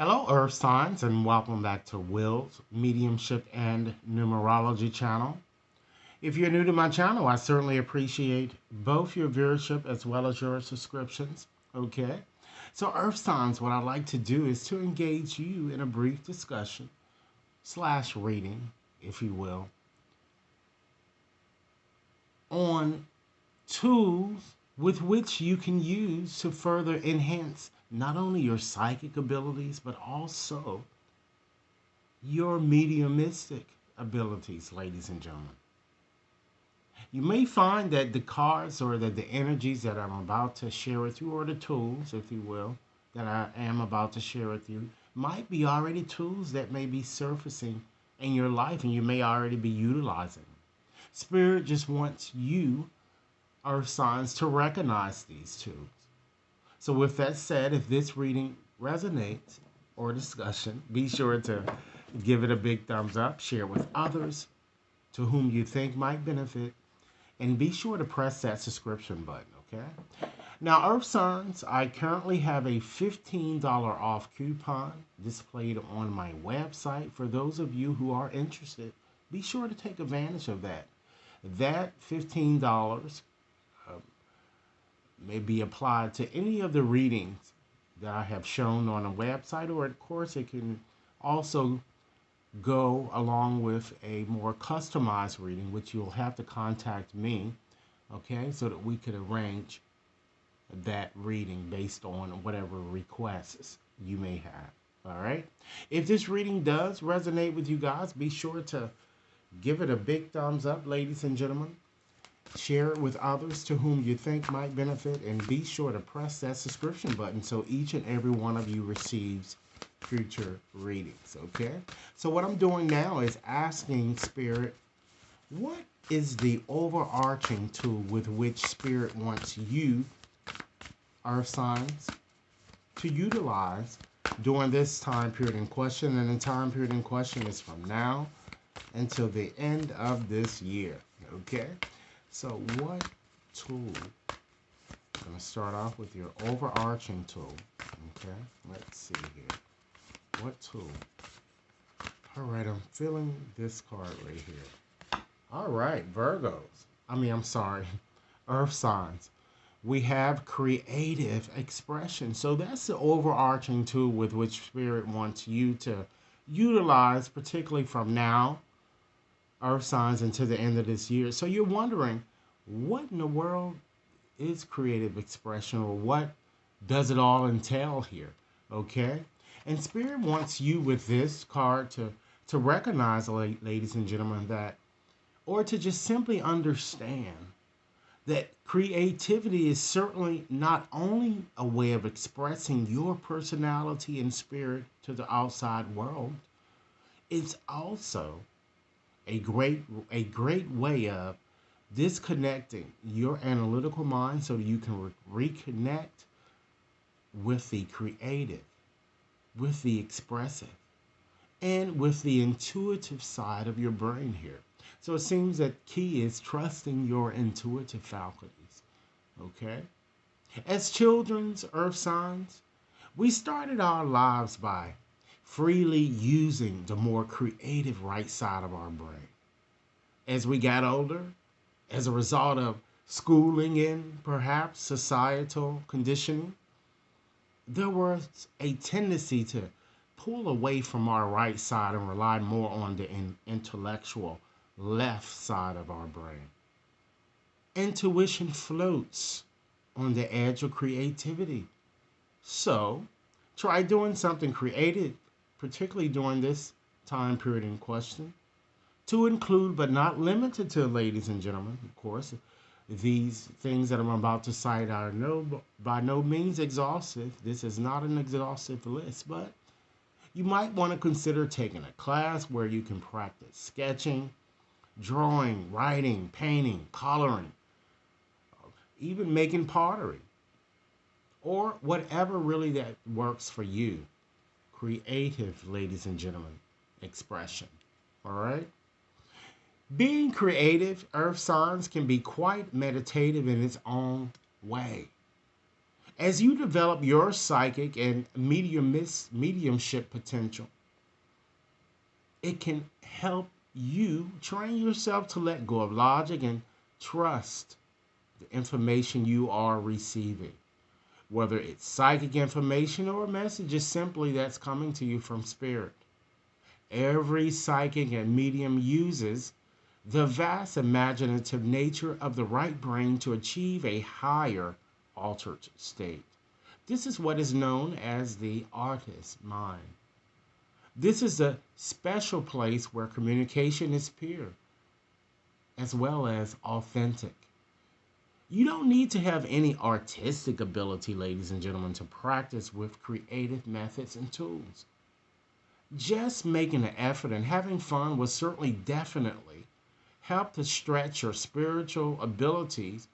Hello, Earth Signs, and welcome back to Will's Mediumship and Numerology channel. If you're new to my channel, I certainly appreciate both your viewership as well as your subscriptions. Okay? So, Earth Signs, what I'd like to do is to engage you in a brief discussion slash reading, if you will, on tools with which you can use to further enhance not only your psychic abilities, but also your mediumistic abilities, ladies and gentlemen. You may find that the cards or that the energies that I'm about to share with you, or the tools, if you will, that I am about to share with you, might be already tools that may be surfacing in your life and you may already be utilizing. Spirit just wants you, Earth signs, to recognize these tools. So, with that said, if this reading resonates or discussion, be sure to give it a big thumbs up, share with others to whom you think might benefit, and be sure to press that subscription button, okay? Now, Earth Signs, I currently have a $15 off coupon displayed on my website. For those of you who are interested, be sure to take advantage of that. That $15 may be applied to any of the readings that I have shown on a website, or of course, it can also go along with a more customized reading, which you'll have to contact me, okay, so that we could arrange that reading based on whatever requests you may have. All right. If this reading does resonate with you guys, be sure to give it a big thumbs up, ladies and gentlemen. Share it with others to whom you think might benefit, and be sure to press that subscription button so each and every one of you receives future readings. Okay, so what I'm doing now is asking Spirit, what is the overarching tool with which Spirit wants you, Earth signs, to utilize during this time period in question? And the time period in question is from now until the end of this year. Okay, so what tool? I'm going to start off with your overarching tool. Okay, let's see here. What tool? All right, I'm feeling this card right here. All right, Virgos. I'm sorry, Earth signs. We have creative expression. So that's the overarching tool with which Spirit wants you to utilize, particularly from now, Earth signs, until the end of this year. So you're wondering, what in the world is creative expression, or what does it all entail here? Okay? And Spirit wants you with this card to recognize, ladies and gentlemen, that, or to just simply understand that creativity is certainly not only a way of expressing your personality and spirit to the outside world, it's also a great way of disconnecting your analytical mind so that you can reconnect with the creative, with the expressive, and with the intuitive side of your brain here. So it seems that key is trusting your intuitive faculties. Okay? As children's Earth signs, we started our lives by freely using the more creative right side of our brain. As we got older, as a result of schooling and perhaps societal conditioning, there was a tendency to pull away from our right side and rely more on the intellectual left side of our brain. Intuition floats on the edge of creativity. So, try doing something creative, particularly during this time period in question, to include but not limited to, ladies and gentlemen, of course, these things that I'm about to cite are by no means exhaustive. This is not an exhaustive list, but you might want to consider taking a class where you can practice sketching, drawing, writing, painting, coloring, even making pottery, or whatever really that works for you. Creative, ladies and gentlemen, expression. All right? Being creative, Earth signs, can be quite meditative in its own way. As you develop your psychic and mediumship potential, it can help you train yourself to let go of logic and trust the information you are receiving. Whether it's psychic information or a message is simply that's coming to you from spirit. Every psychic and medium uses the vast imaginative nature of the right brain to achieve a higher altered state. This is what is known as the artist's mind. This is a special place where communication is pure as well as authentic. You don't need to have any artistic ability, ladies and gentlemen, to practice with creative methods and tools. Just making an effort and having fun will certainly definitely help to stretch your spiritual abilities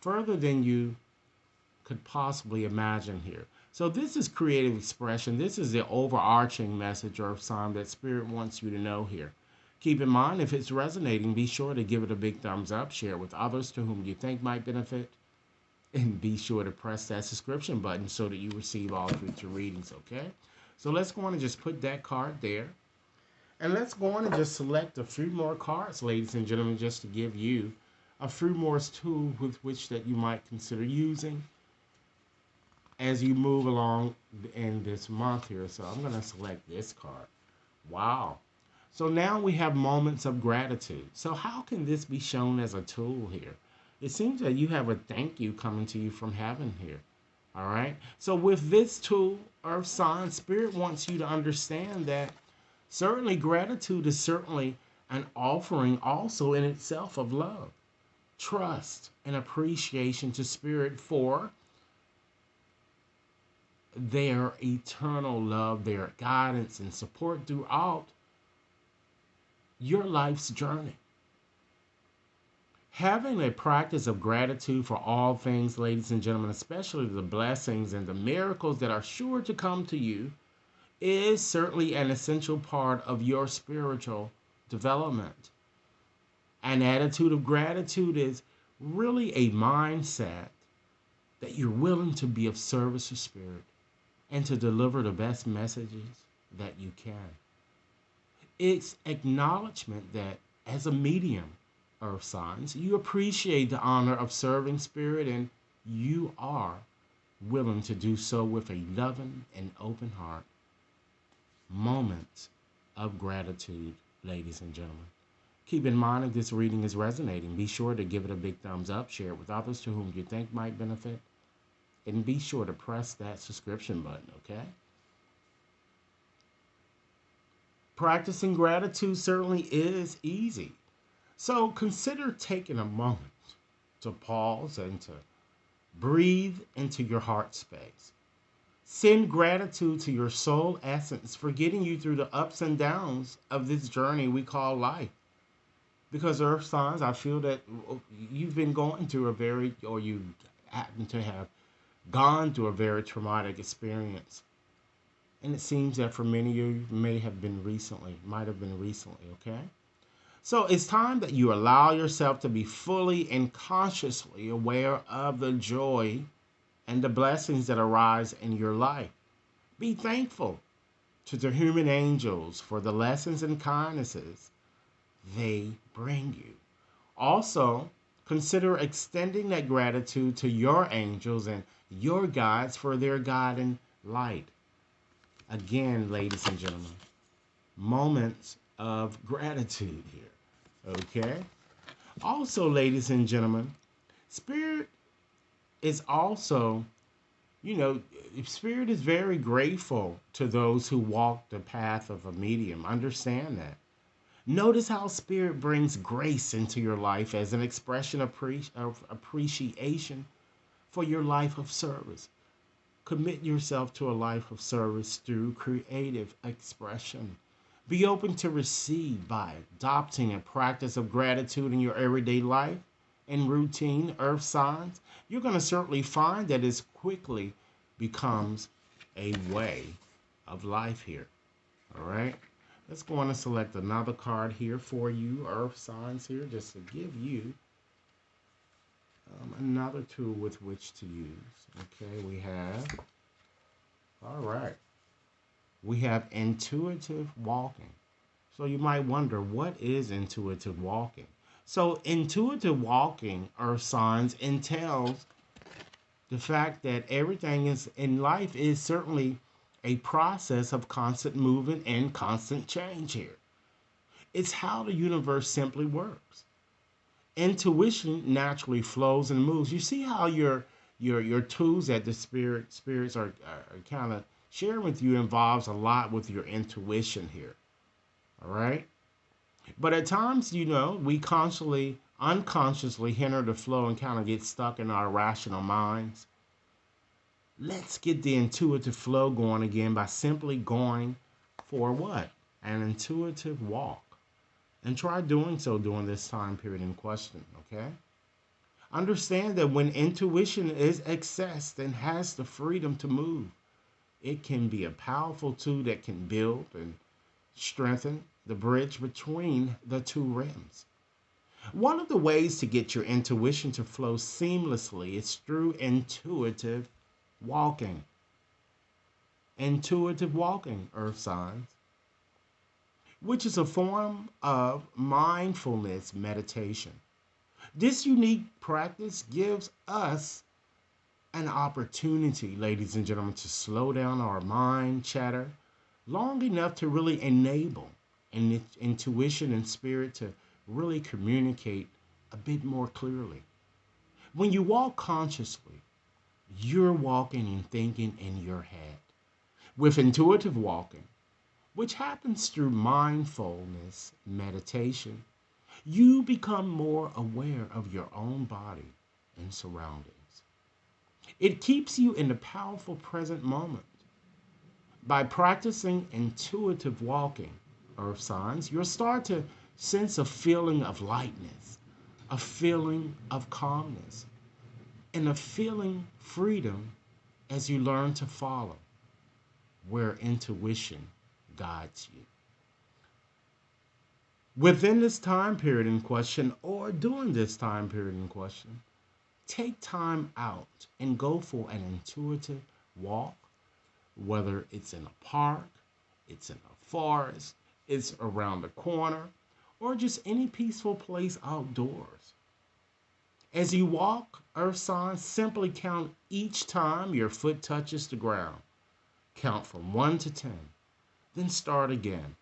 further than you could possibly imagine here. So this is creative expression. This is the overarching message or sign that Spirit wants you to know here. Keep in mind, if it's resonating, be sure to give it a big thumbs up, share it with others to whom you think might benefit, and be sure to press that subscription button so that you receive all future readings, okay? So let's go on and just put that card there. And let's go on and just select a few more cards, ladies and gentlemen, just to give you a few more tools with which that you might consider using as you move along in this month here. So I'm going to select this card. Wow. So now we have moments of gratitude. So how can this be shown as a tool here? It seems that you have a thank you coming to you from heaven here. All right. So with this tool, Earth Sign, Spirit wants you to understand that certainly gratitude is certainly an offering also in itself of love, trust, and appreciation to Spirit for their eternal love, their guidance and support throughout your life's journey. Having a practice of gratitude for all things, ladies and gentlemen, especially the blessings and the miracles that are sure to come to you, is certainly an essential part of your spiritual development. An attitude of gratitude is really a mindset that you're willing to be of service to Spirit and to deliver the best messages that you can. It's acknowledgement that as a medium, Earth Signs, you appreciate the honor of serving Spirit and you are willing to do so with a loving and open heart. Moments of gratitude, ladies and gentlemen. Keep in mind, if this reading is resonating, be sure to give it a big thumbs up, share it with others to whom you think might benefit, and be sure to press that subscription button, okay? Practicing gratitude certainly is easy. So consider taking a moment to pause and to breathe into your heart space. Send gratitude to your soul essence for getting you through the ups and downs of this journey we call life. Because Earth Signs, I feel that you've been going through you happen to have gone through a very traumatic experience. And it seems that for many of you, might have been recently, okay? So it's time that you allow yourself to be fully and consciously aware of the joy and the blessings that arise in your life. Be thankful to the human angels for the lessons and kindnesses they bring you. Also, consider extending that gratitude to your angels and your guides for their guiding light. Again, ladies and gentlemen, moments of gratitude here, okay? Also, ladies and gentlemen, Spirit is also, Spirit is very grateful to those who walk the path of a medium. Understand that. Notice how Spirit brings grace into your life as an expression of appreciation for your life of service. Commit yourself to a life of service through creative expression. Be open to receive by adopting a practice of gratitude in your everyday life and routine, Earth Signs. You're going to certainly find that it quickly becomes a way of life here. All right? Let's go on and select another card here for you, Earth Signs here, just to give you Another tool with which to use. Okay, all right, we have intuitive walking. So you might wonder, what is intuitive walking? So intuitive walking, earth signs, entails the fact that everything is in life is certainly a process of constant movement and constant change here. It's how the universe simply works. Intuition naturally flows and moves. You see how your tools that the spirits are kind of sharing with you involves a lot with your intuition here. All right. But at times, we constantly, unconsciously hinder the flow and kind of get stuck in our rational minds. Let's get the intuitive flow going again by simply going for what? An intuitive walk. And try doing so during this time period in question, okay? Understand that when intuition is accessed and has the freedom to move, it can be a powerful tool that can build and strengthen the bridge between the two rims. One of the ways to get your intuition to flow seamlessly is through intuitive walking. Intuitive walking, earth signs, which is a form of mindfulness meditation. This unique practice gives us an opportunity, ladies and gentlemen, to slow down our mind chatter long enough to really enable intuition and spirit to really communicate a bit more clearly. When you walk consciously, you're walking and thinking in your head. With intuitive walking, which happens through mindfulness meditation, you become more aware of your own body and surroundings. It keeps you in the powerful present moment. By practicing intuitive walking, earth signs, you'll start to sense a feeling of lightness, a feeling of calmness, and a feeling freedom as you learn to follow where intuition guides you. Within this time period in question, or during this time period in question, take time out and go for an intuitive walk, whether it's in a park, it's in a forest, it's around the corner, or just any peaceful place outdoors. As you walk, earth signs, simply count each time your foot touches the ground. Count from 1 to 10, then start again.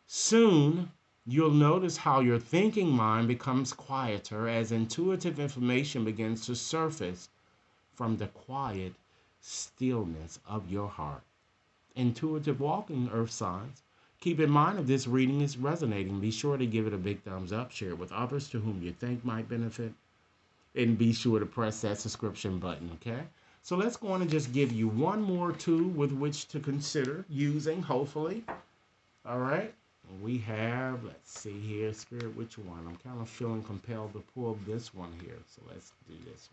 Soon, you'll notice how your thinking mind becomes quieter as intuitive information begins to surface from the quiet stillness of your heart. Intuitive walking, earth signs. Keep in mind if this reading is resonating, be sure to give it a big thumbs up, share it with others to whom you think might benefit, and be sure to press that subscription button, okay? So let's go on and just give you one more tool with which to consider using, hopefully. All right. We have, let's see here, Spirit, which one? I'm kind of feeling compelled to pull this one here. So let's do this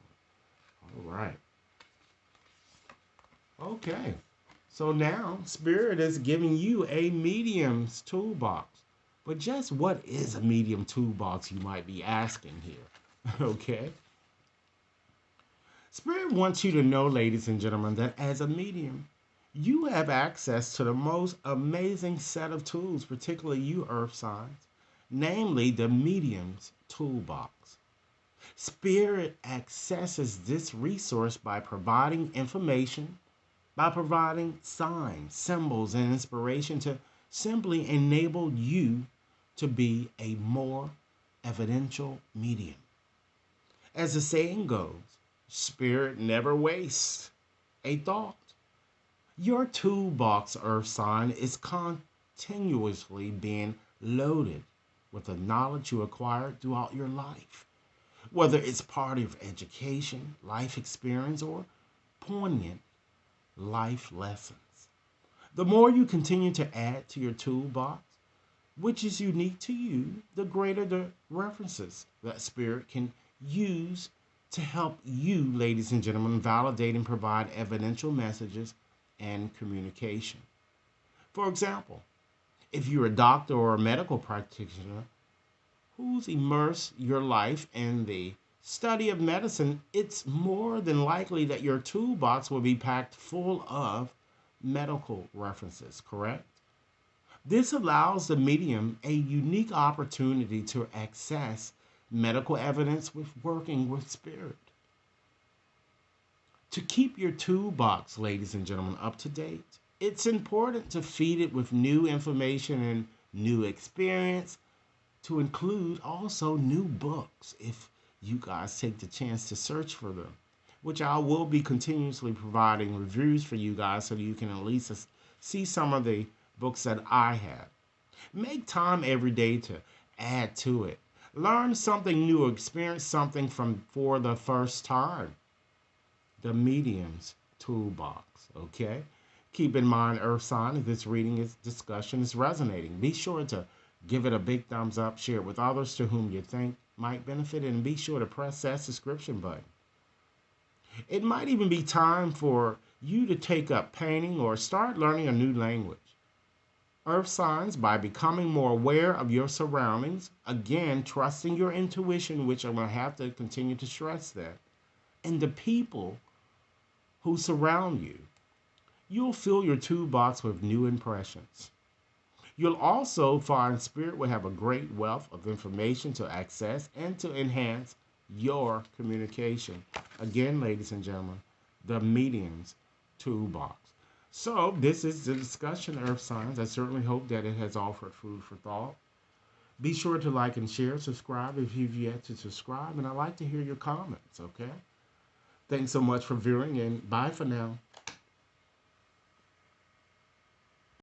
one. All right. Okay. So now Spirit is giving you a medium's toolbox. But just what is a medium toolbox, you might be asking here. Okay. Spirit wants you to know, ladies and gentlemen, that as a medium, you have access to the most amazing set of tools, particularly you earth signs, namely the medium's toolbox. Spirit accesses this resource by providing information, by providing signs, symbols, and inspiration to simply enable you to be a more evidential medium. As the saying goes, Spirit never wastes a thought. Your toolbox, earth sign, is continuously being loaded with the knowledge you acquired throughout your life, whether it's part of education, life experience, or poignant life lessons. The more you continue to add to your toolbox, which is unique to you, the greater the references that Spirit can use to help you, ladies and gentlemen, validate and provide evidential messages and communication. For example, if you're a doctor or a medical practitioner who's immersed your life in the study of medicine, it's more than likely that your toolbox will be packed full of medical references, correct? This allows the medium a unique opportunity to access medical evidence with working with spirit. To keep your toolbox, ladies and gentlemen, up to date, it's important to feed it with new information and new experience, to include also new books if you guys take the chance to search for them, which I will be continuously providing reviews for you guys so that you can at least see some of the books that I have. Make time every day to add to it. Learn something new, experience something from for the first time. The medium's toolbox, okay? Keep in mind, Earth sign, if this reading is discussion is resonating. Be sure to give it a big thumbs up, share it with others to whom you think might benefit, and be sure to press that subscription button. It might even be time for you to take up painting or start learning a new language. Earth signs, by becoming more aware of your surroundings, again, trusting your intuition, which I'm going to have to continue to stress that, and the people who surround you, you'll fill your toolbox with new impressions. You'll also find Spirit will have a great wealth of information to access and to enhance your communication. Again, ladies and gentlemen, the medium's toolbox. So, this is the discussion, Earth Signs. I certainly hope that it has offered food for thought. Be sure to like and share, subscribe if you've yet to subscribe, and I'd like to hear your comments, okay? Thanks so much for viewing, and bye for now.